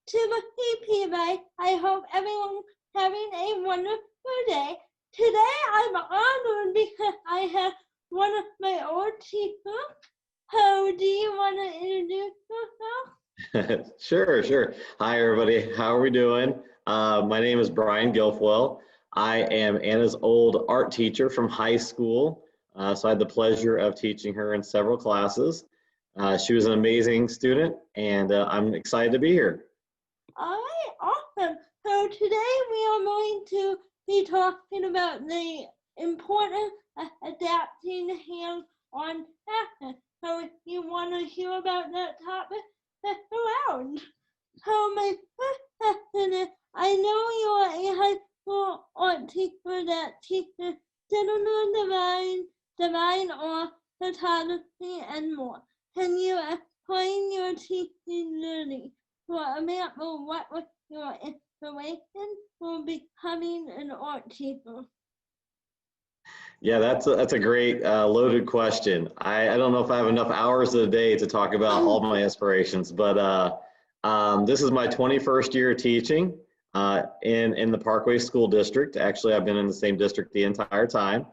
to the PPA. I hope everyone's having a wonderful day. Today I'm honored because I have one of my old teachers. How do you want to introduce yourself? Sure. Hi, everybody. How are we doing? My name is Brian Guilfoyle. I am Anna's old art teacher from high school. So I had the pleasure of teaching her in several classes. She was an amazing student, and I'm excited to be here. All right, awesome. So today we are going to be talking about the importance of adapting hands-on practice. So if you want to hear about that topic, stick around. So my first question is, I know you are a high school art teacher that teaches digital design or photography and more. Can you explain your teaching journey? For example, what was your inspiration for becoming an art teacher? Yeah, that's a great loaded question. I don't know if I have enough hours of the day to talk about all my inspirations, but this is my 21st year teaching in the Parkway School District. Actually, I've been in the same district the entire time.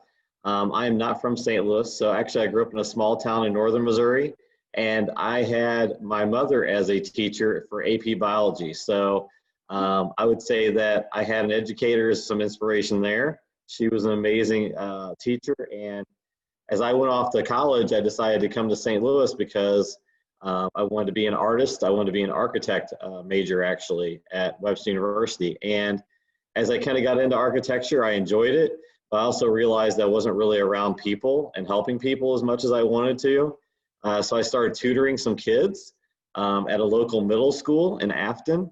I am not from St. Louis, so actually I grew up in a small town in northern Missouri, and I had my mother as a teacher for AP Biology. So I would say that I had an educator as some inspiration there. She was an amazing teacher, and as I went off to college, I decided to come to St. Louis because I wanted to be an artist. I wanted to be an architect major, actually, at Webster University. And as I kind of got into architecture, I enjoyed it, but I also realized I wasn't really around people and helping people as much as I wanted to. So I started tutoring some kids at a local middle school in Afton.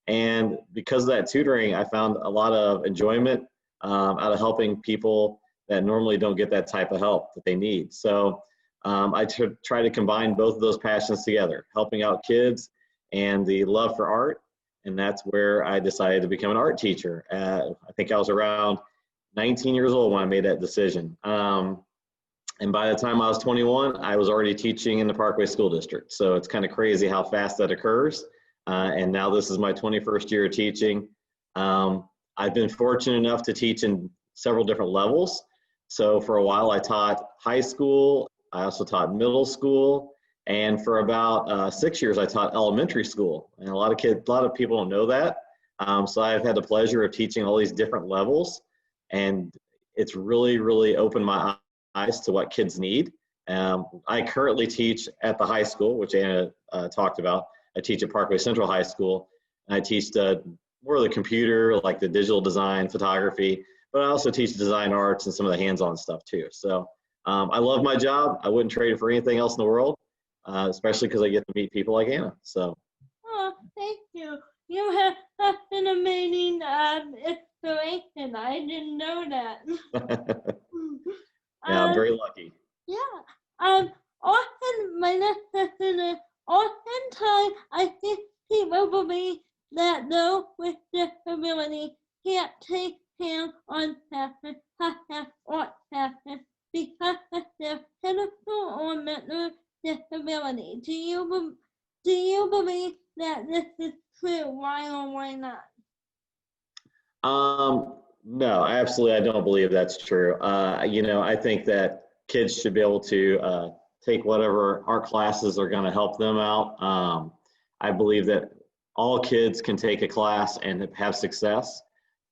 And because of that tutoring, I found a lot of enjoyment out of helping people that normally don't get that type of help that they need. So I try to combine both of those passions together, helping out kids and the love for art. And that's where I decided to become an art teacher. I think I was around 19 years old when I made that decision. And by the time I was 21, I was already teaching in the Parkway School District. So it's kind of crazy how fast that occurs. And now this is my 21st year of teaching. I've been fortunate enough to teach in several different levels. So for a while I taught high school, I also taught middle school, and for about 6 years I taught elementary school. And a lot of people don't know that. So I've had the pleasure of teaching all these different levels, and it's really opened my eyes to what kids need. I currently teach at the high school, which Anna talked about. I teach at Parkway Central High School, and I teach more of the computer, like the digital design, photography, but I also teach design arts and some of the hands-on stuff too. So I love my job. I wouldn't trade it for anything else in the world, especially because I get to meet people like Anna. So. Oh, thank you. You have such an amazing inspiration. I didn't know that. Yeah, I'm very lucky. Yeah. Often my next question is, oftentimes I think people believe that those with disability can't take hands-on practice, such as art practice, because of their physical or mental disability. Do you believe that this is true? Why or why not? No, absolutely, I don't believe that's true. I think that kids should be able to take whatever art classes are going to help them out. I believe that all kids can take a class and have success.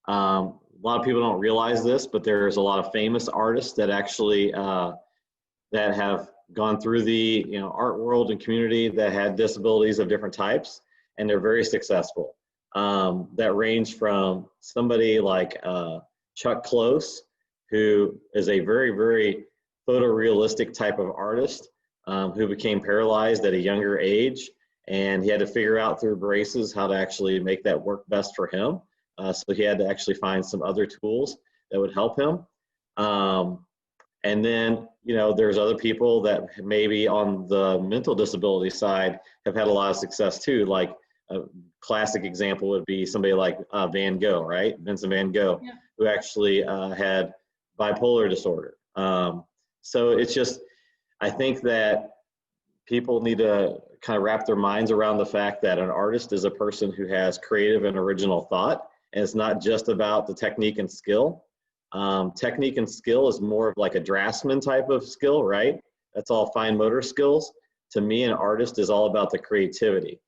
A lot of people don't realize this, but there's a lot of famous artists that actually that have gone through the art world and community that had disabilities of different types, and they're very successful. That range from somebody like Chuck Close, who is a very photorealistic type of artist who became paralyzed at a younger age, and he had to figure out through braces how to actually make that work best for him. So he had to actually find some other tools that would help him. And then, there's other people that maybe on the mental disability side have had a lot of success too. Like a classic example would be somebody like Van Gogh, right? Vincent Van Gogh, yeah, who actually had bipolar disorder. So it's just, I think that people need to kind of wrap their minds around the fact that an artist is a person who has creative and original thought, and it's not just about the technique and skill. Technique and skill is more of like a draftsman type of skill, right? That's all fine motor skills. To me, an artist is all about the creativity.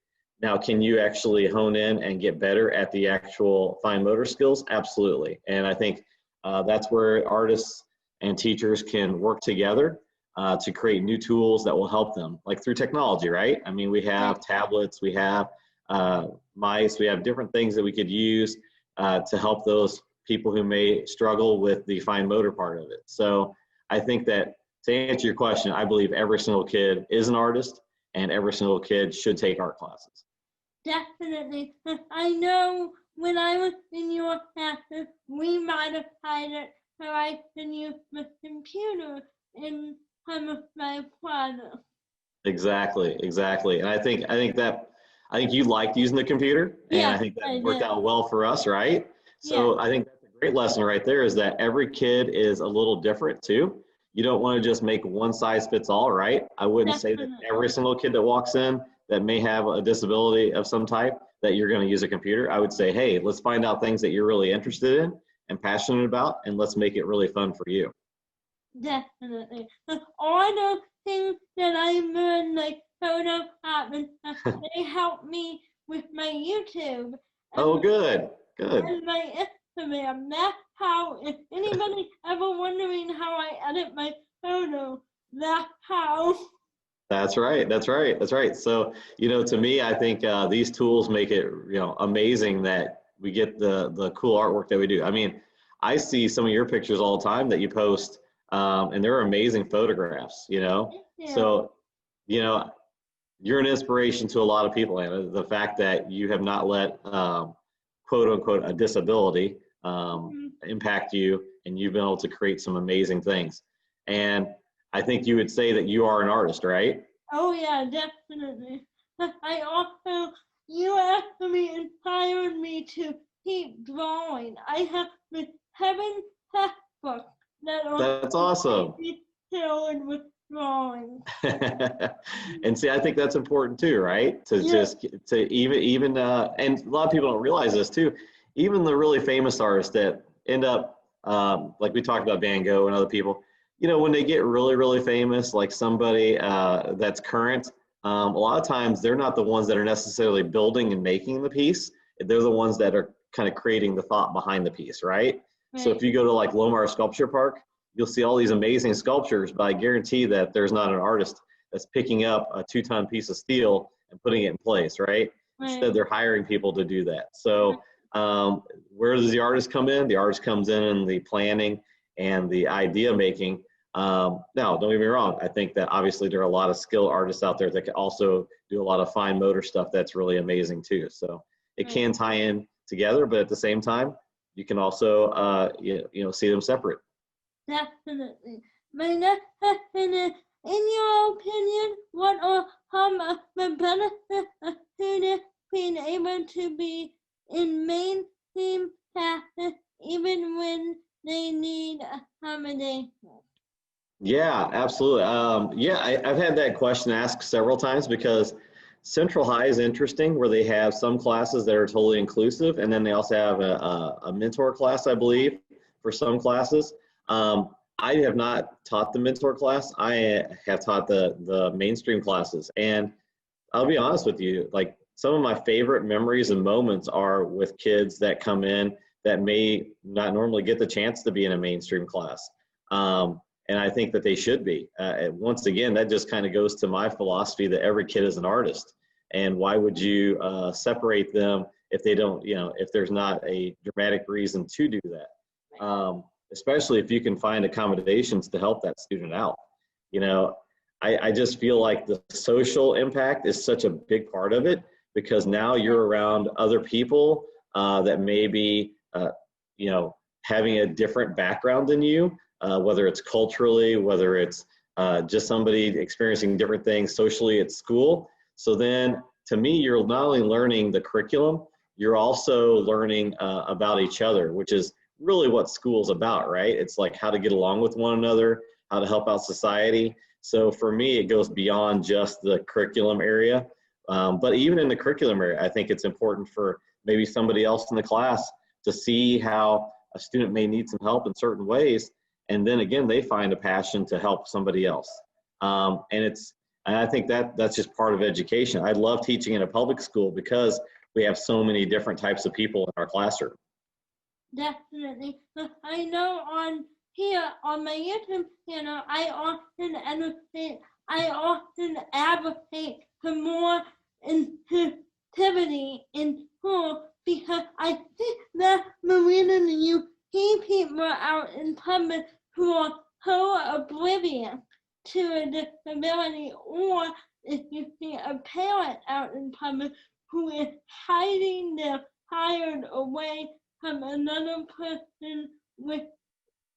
Now, can you actually hone in and get better at the actual fine motor skills? Absolutely. And I think that's where artists and teachers can work together to create new tools that will help them, like through technology, right? I mean, we have tablets, we have mice, we have different things that we could use to help those people who may struggle with the fine motor part of it. So I think that to answer your question, I believe every single kid is an artist and every single kid should take art classes. Definitely. I know when I was in your class, we modified it so I can use the computer in some of my projects. Exactly, exactly. And I think you liked using the computer, and I think that worked out well for us, right? So I think that's a great lesson right there, is that every kid is a little different too. You don't want to just make one size fits all, right? I wouldn't say that every single kid that walks in that may have a disability of some type that you're going to use a computer. I would say, hey, let's find out things that you're really interested in and passionate about, and let's make it really fun for you. Definitely. All the things that I learned, like photo they help me with my YouTube. Oh, good, good. And my Instagram. That's how, if anybody ever wondering how I edit my photo, that's how. That's right. That's right. That's right. So, to me, I think these tools make it, amazing that we get the cool artwork that we do. I mean, I see some of your pictures all the time that you post, and they're amazing photographs, So, you're an inspiration to a lot of people, Anna. The fact that you have not let, quote unquote, a disability impact you, and you've been able to create some amazing things. And I think you would say that you are an artist, right? Oh yeah, definitely. I also, you actually inspired me to keep drawing. I have the 7 textbooks that are That's awesome. filled with drawings. And see, I think that's important too, right? To even and a lot of people don't realize this too. Even the really famous artists that end up like we talked about Van Gogh and other people, when they get really, really famous, like somebody that's current, a lot of times they're not the ones that are necessarily building and making the piece. They're the ones that are kind of creating the thought behind the piece, right? So if you go to like Lomar Sculpture Park, you'll see all these amazing sculptures, but I guarantee that there's not an artist that's picking up a 2-ton piece of steel and putting it in place, right? Instead, they're hiring people to do that. So where does the artist come in? The artist comes in the planning and the idea making. Now, don't get me wrong. I think that obviously there are a lot of skilled artists out there that can also do a lot of fine motor stuff that's really amazing too. So it can tie in together, but at the same time, you can also see them separate. Definitely. My next question is, in your opinion, what are some of the benefits of students being able to be in mainstream classes even when they need accommodation? Yeah, absolutely. I've had that question asked several times because Central High is interesting, where they have some classes that are totally inclusive, and then they also have a mentor class, I believe, for some classes. I have not taught the mentor class. I have taught the mainstream classes, and I'll be honest with you, like some of my favorite memories and moments are with kids that come in that may not normally get the chance to be in a mainstream class. And I think that they should be. Once again, that just kind of goes to my philosophy that every kid is an artist. And why would you separate them if they don't, if there's not a dramatic reason to do that? Especially if you can find accommodations to help that student out. I just feel like the social impact is such a big part of it, because now you're around other people that may be, having a different background than you. Whether it's culturally, whether it's just somebody experiencing different things socially at school. So then, to me, you're not only learning the curriculum, you're also learning about each other, which is really what school's about, right? It's like how to get along with one another, how to help out society. So for me, it goes beyond just the curriculum area. But even in the curriculum area, I think it's important for maybe somebody else in the class to see how a student may need some help in certain ways. And then again, they find a passion to help somebody else. And I think that's just part of education. I love teaching in a public school because we have so many different types of people in our classroom. Definitely. I know on here on my YouTube channel, I often advocate for more inclusivity in school because I think that the reason you see people out in public who are so oblivious to a disability, or if you see a parent out in public who is hiding their child away from another person with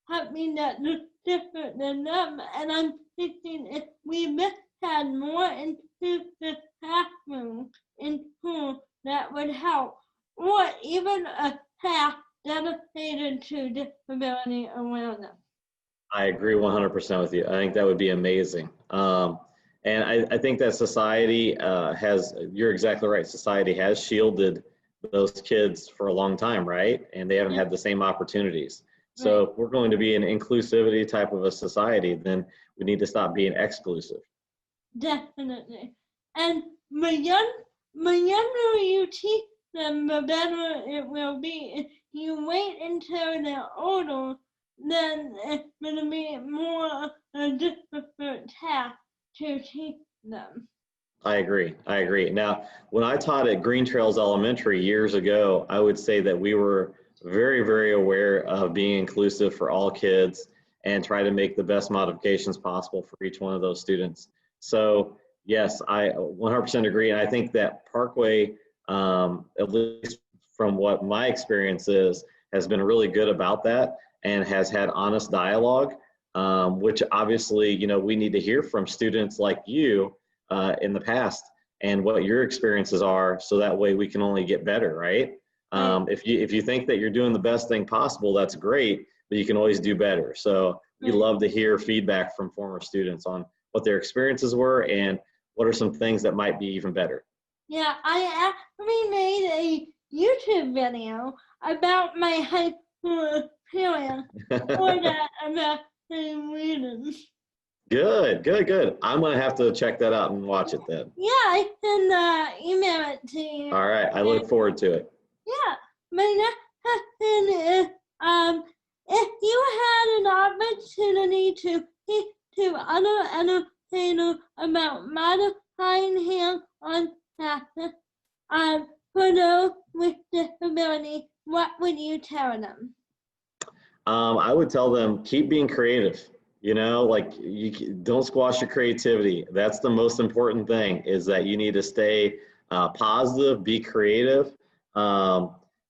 something that looks different than them. And I'm thinking if we just had more inclusive classrooms in school, that would help. Or even a class dedicated to disability awareness. I agree 100% with you. I think that would be amazing. And I think that society you're exactly right. Society has shielded those kids for a long time, right? And they haven't had the same opportunities. So if we're going to be an inclusivity type of a society, then we need to stop being exclusive. Definitely. And the younger you teach them, the better it will be. If you wait until they're older, then it's going to be more a difficult task to teach them. I agree. Now, when I taught at Green Trails Elementary years ago, I would say that we were very, very aware of being inclusive for all kids and try to make the best modifications possible for each one of those students. So yes, I 100% agree. And I think that Parkway, at least from what my experience is, has been really good about that and has had honest dialogue, which obviously, we need to hear from students like you in the past and what your experiences are, so that way we can only get better, right? If you think that you're doing the best thing possible, that's great, but you can always do better. So we love to hear feedback from former students on what their experiences were and what are some things that might be even better. Yeah, I actually made a YouTube video about my high school experience for that about same reasons. Good. I'm going to have to check that out and watch it then. Yeah, I can email it to you. All right, I look forward to it. Yeah, my next question is, if you had an opportunity to speak to other educators about modifying hands-on classes, for those with disabilities, what would you tell them? I would tell them, keep being creative. You don't squash your creativity. That's the most important thing, is that you need to stay positive, be creative,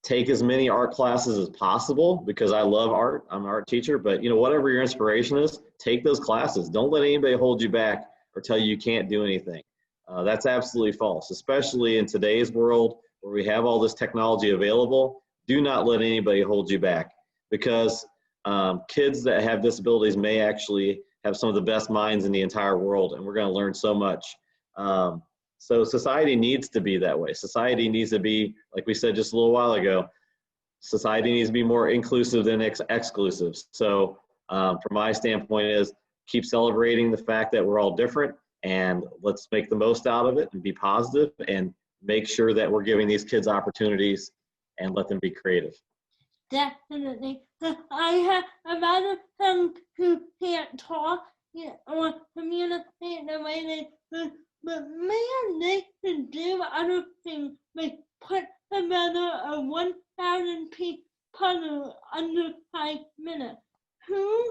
take as many art classes as possible, because I love art. I'm an art teacher, but whatever your inspiration is, take those classes. Don't let anybody hold you back or tell you can't do anything. That's absolutely false, especially in today's world where we have all this technology available. Do not let anybody hold you back, because kids that have disabilities may actually have some of the best minds in the entire world, and we're going to learn so much. So society needs to be that way. Society needs to be, like we said just a little while ago, society needs to be more inclusive than exclusive. So from my standpoint is, keep celebrating the fact that we're all different, and let's make the most out of it and be positive and make sure that we're giving these kids opportunities and let them be creative. Definitely. I have a lot of friends who can't talk or communicate the way they could, but man, they can do other things, like put together a 1,000-piece puzzle under 5 minutes.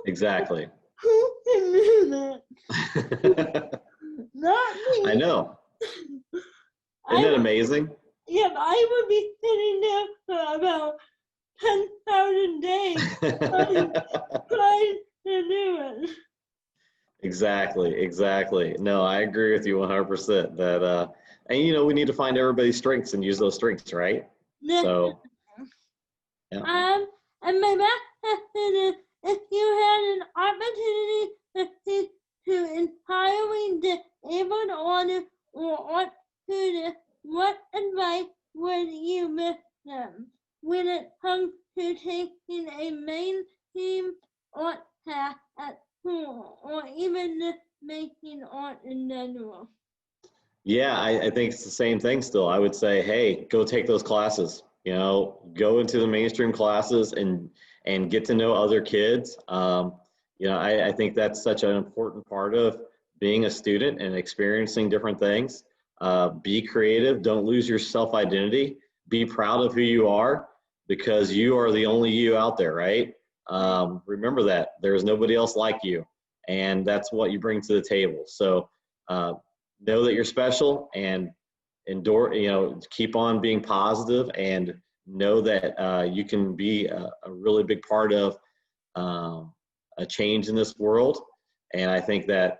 Exactly. Who can do that? Not me. I know. Isn't that amazing? Yeah, I would be sitting there for about 10,000 days trying to do it. Exactly. No, I agree with you 100% that, and we need to find everybody's strengths and use those strengths, right? So, yeah. And And my last question is, if you had an opportunity to entirely disabled or students, what advice would you give them when it comes to taking a mainstream art class at school, or even just making art in general? Yeah, I think it's the same thing still. I would say, hey, go take those classes. You know, go into the mainstream classes and get to know other kids. You know, I think that's such an important part of being a student and experiencing different things. Be creative. Don't lose your self-identity. Be proud of who you are because you are the only you out there, right? Remember that. There's nobody else like you, and that's what you bring to the table. So know that you're special and endure, you know, keep on being positive and know that you can be a really big part of a change in this world. And I think that,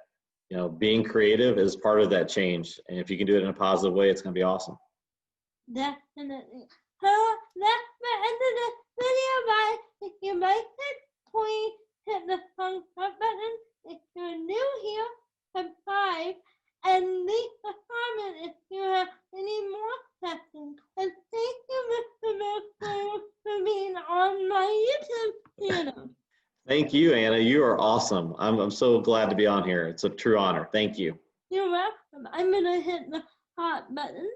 you know, being creative is part of that change. And if you can do it in a positive way, it's going to be awesome. Definitely. So that's the end of this video, guys. If you like it, please hit the thumbs up button. If you're new here, subscribe and leave a comment if you have any more questions. And thank you, Mr. Mills, for being on my YouTube channel. Thank you, Anna. You are awesome. I'm so glad to be on here. It's a true honor. Thank you. You're welcome. I'm going to hit the hot button.